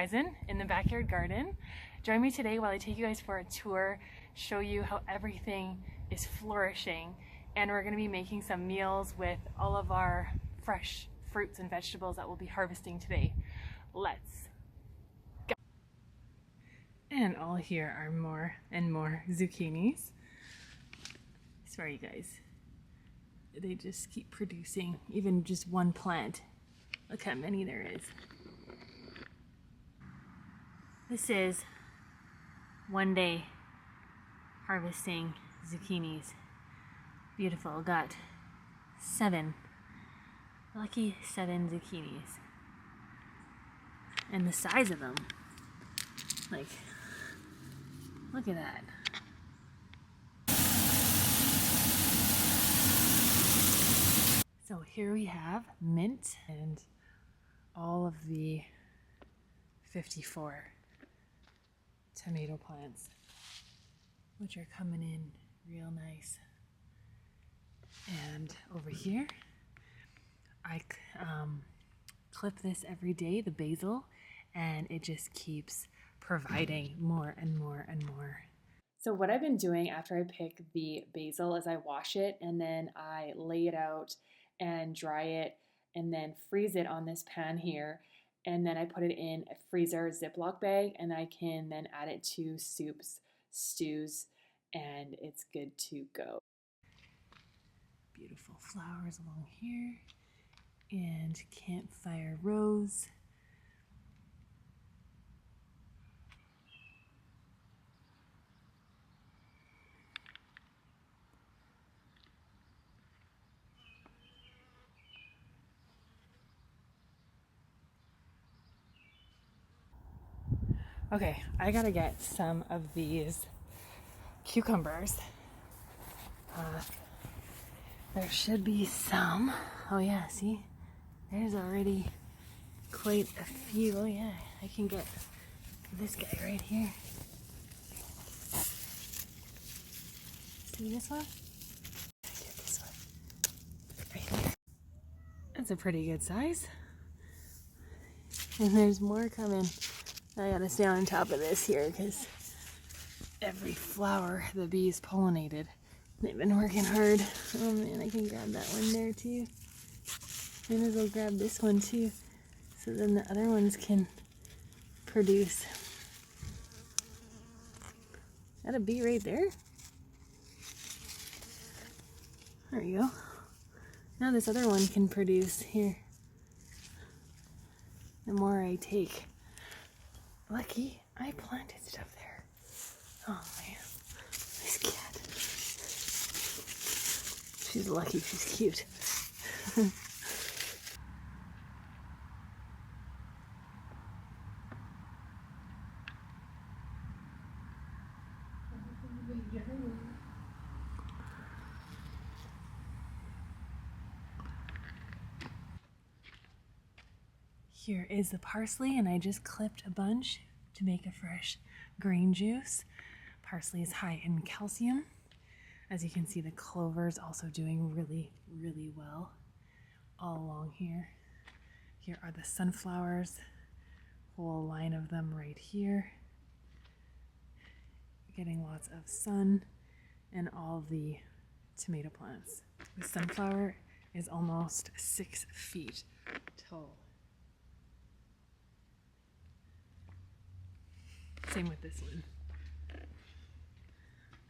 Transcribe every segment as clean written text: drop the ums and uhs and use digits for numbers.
horizon in the backyard garden. Join me today while I take you guys for a tour, show you how everything is flourishing, and we're going to be making some meals with all of our fresh fruits and vegetables that we'll be harvesting today. Let's go. And all here are more and more zucchinis. I swear you guys, they just keep producing, even just one plant. Look how many there is. This is one day harvesting zucchinis. Beautiful. Got 7, lucky 7 zucchinis. And the size of them, like, look at that. So here we have mint and all of the 54 tomato plants, which are coming in real nice. And over here, I clip this every day, the basil, and it just keeps providing more and more and more. So what I've been doing after I pick the basil is I wash it and then I lay it out and dry it and then freeze it on this pan here. And then I put it in a freezer Ziploc bag and I can then add it to soups, stews, and it's good to go. Beautiful flowers along here and campfire rose. Okay, I gotta get some of these cucumbers. There should be some. Oh yeah, see? There's already quite a few. Oh yeah, I can get this guy right here. See this one? Get this one. Right here. That's a pretty good size. And there's more coming. I gotta stay on top of this here because every flower the bees pollinated. They've been working hard. Oh man, I can grab that one there too. Might as well grab this one too, so then the other ones can produce. That a bee right there? There you go. Now this other one can produce here. The more I take. Lucky, I planted stuff there. Oh man, this cat. She's lucky, she's cute. Here is the parsley, and I just clipped a bunch to make a fresh green juice. Parsley is high in calcium. As you can see, the clover is also doing really, really well all along here. Here are the sunflowers, whole line of them right here. Getting lots of sun, and all the tomato plants. The sunflower is almost 6 feet tall. Same with this one.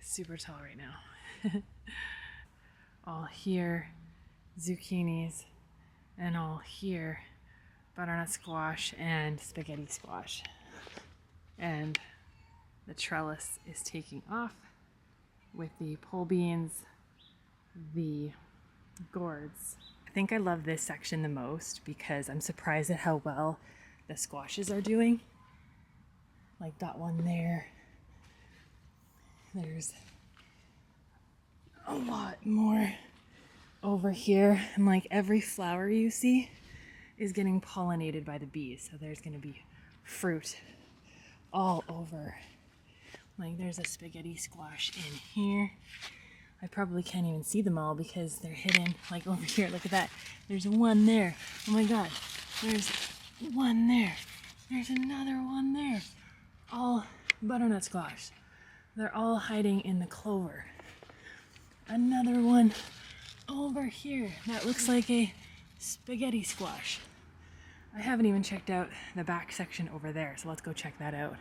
Super tall right now. All here, zucchinis, and all here, butternut squash and spaghetti squash. And the trellis is taking off with the pole beans, the gourds. I think I love this section the most because I'm surprised at how well the squashes are doing. Like that one there. There's a lot more over here. And like every flower you see is getting pollinated by the bees. So there's gonna be fruit all over. Like there's a spaghetti squash in here. I probably can't even see them all because they're hidden. Like over here, look at that. There's one there. Oh my God, there's one there. There's another one there. All butternut squash. They're all hiding in the clover. Another one over here that looks like a spaghetti squash. I haven't even checked out the back section over there, so let's go check that out.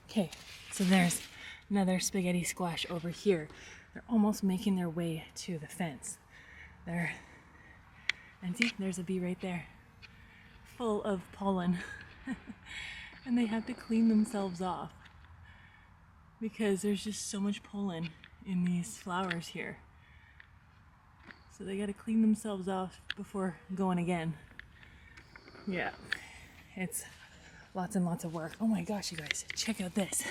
Okay, so there's another spaghetti squash over here. They're almost making their way to the fence. There, and see, there's a bee right there, full of pollen. And they have to clean themselves off because there's just so much pollen in these flowers here. So they gotta clean themselves off before going again. Yeah, it's lots and lots of work. Oh my gosh, you guys, check out this.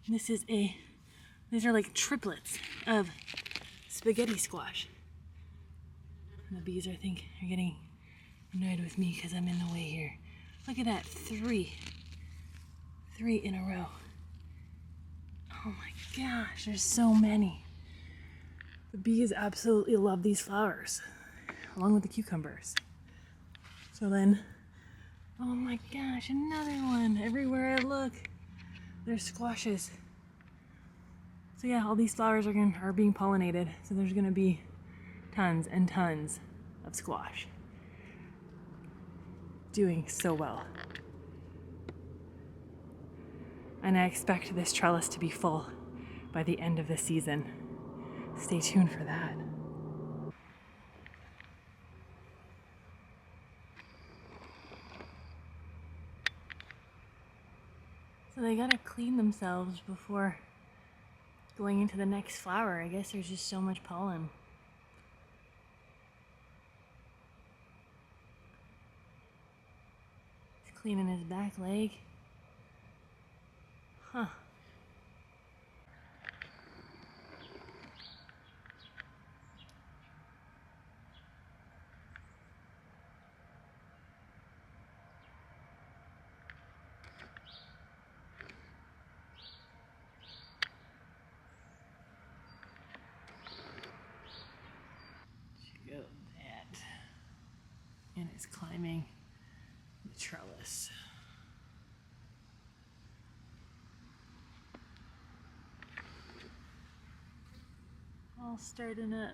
These are like triplets of spaghetti squash. And the bees, I think, are getting annoyed with me because I'm in the way here. Look at that, three in a row. Oh my gosh, there's so many. The bees absolutely love these flowers, along with the cucumbers. So then, oh my gosh, another one. Everywhere I look, there's squashes. So yeah, all these flowers are being pollinated. So there's gonna be tons and tons of squash. Doing so well. And I expect this trellis to be full by the end of the season. Stay tuned for that. So they gotta clean themselves before going into the next flower. I guess there's just so much pollen. He's cleaning his back leg. Huh. Check out that. And it's climbing the trellis. All starting up.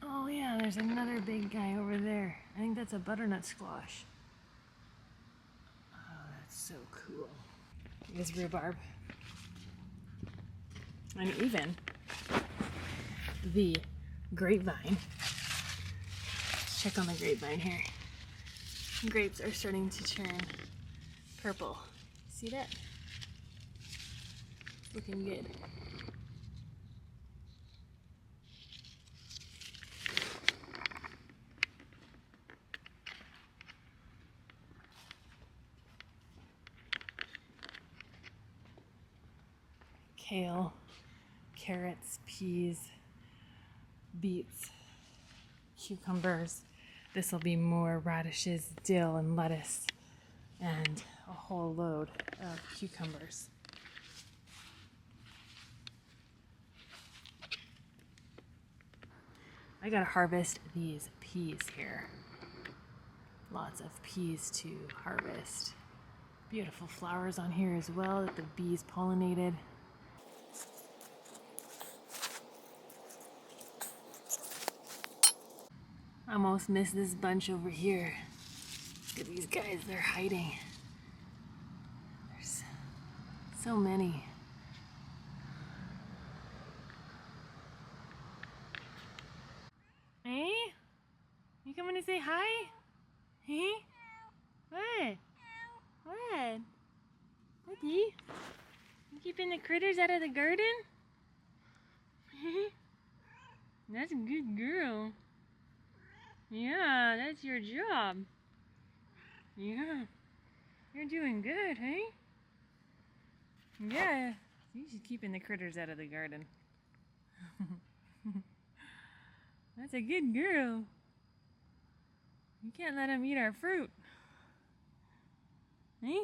Oh yeah, there's another big guy over there. I think that's a butternut squash. Oh, that's so cool. Here's rhubarb. And even the grapevine. Let's check on the grapevine here. Grapes are starting to turn purple. See that? Looking good. Kale, carrots, peas, beets, cucumbers. This will be more radishes, dill, and lettuce, and a whole load of cucumbers. I gotta harvest these peas here. Lots of peas to harvest. Beautiful flowers on here as well that the bees pollinated. I almost missed this bunch over here. Look at these guys, they're hiding. There's so many. Hey? You coming to say hi? Hey? What? What? Buddy? You keeping the critters out of the garden? That's a good girl. Yeah, that's your job. Yeah. You're doing good, hey? Yeah, she's keeping the critters out of the garden. That's a good girl. You can't let them eat our fruit. Hey?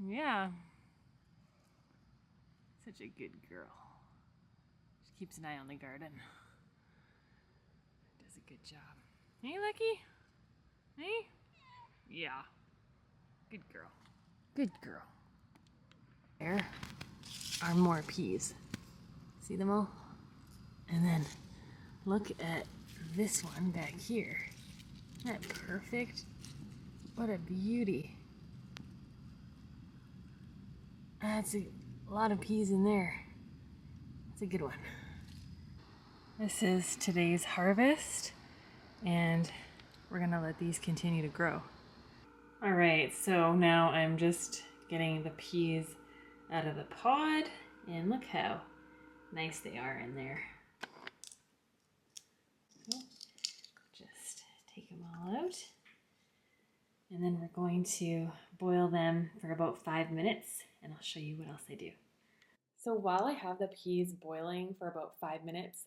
Yeah. Such a good girl. She keeps an eye on the garden. Does a good job. Hey, Lucky? Hey? Yeah. Good girl. Good girl. There are more peas. See them all? And then look at this one back here. Isn't that perfect? What a beauty. That's a lot of peas in there. That's a good one. This is today's harvest, and we're gonna let these continue to grow. All right, so now I'm just getting the peas out of the pod, and look how nice they are in there. So, just take them all out, and then we're going to boil them for about 5 minutes, and I'll show you what else I do. So while I have the peas boiling for about 5 minutes,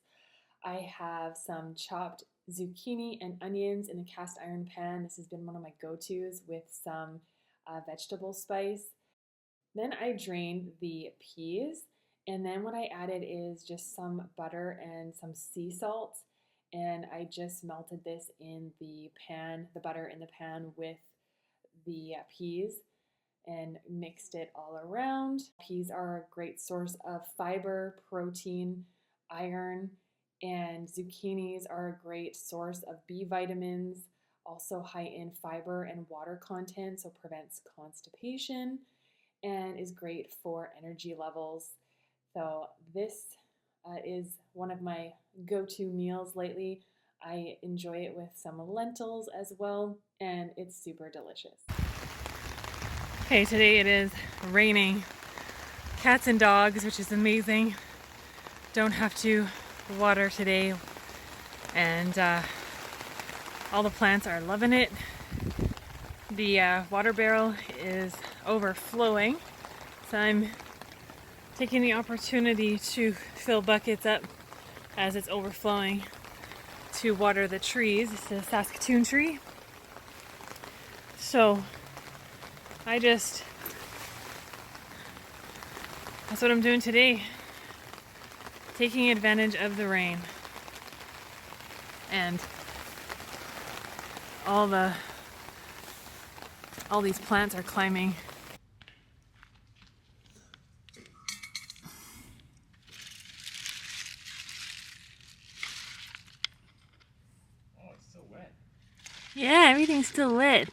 I have some chopped zucchini and onions in a cast iron pan. This has been one of my go-tos with some vegetable spice. Then I drained the peas, and then what I added is just some butter and some sea salt, and I just melted this in the pan, the butter in the pan with the peas, and mixed it all around. Peas are a great source of fiber, protein, iron, and zucchinis are a great source of B vitamins, also high in fiber and water content, so prevents constipation and is great for energy levels. So this is one of my go-to meals lately. I enjoy it with some lentils as well, and it's super delicious. Okay, today it is raining. Cats and dogs, which is amazing. Don't have to water today, and all the plants are loving it. The water barrel is overflowing, so I'm taking the opportunity to fill buckets up as it's overflowing to water the trees. It's a Saskatoon tree. So that's what I'm doing today, taking advantage of the rain. And all these plants are climbing. Oh, it's still wet. Yeah, everything's still wet.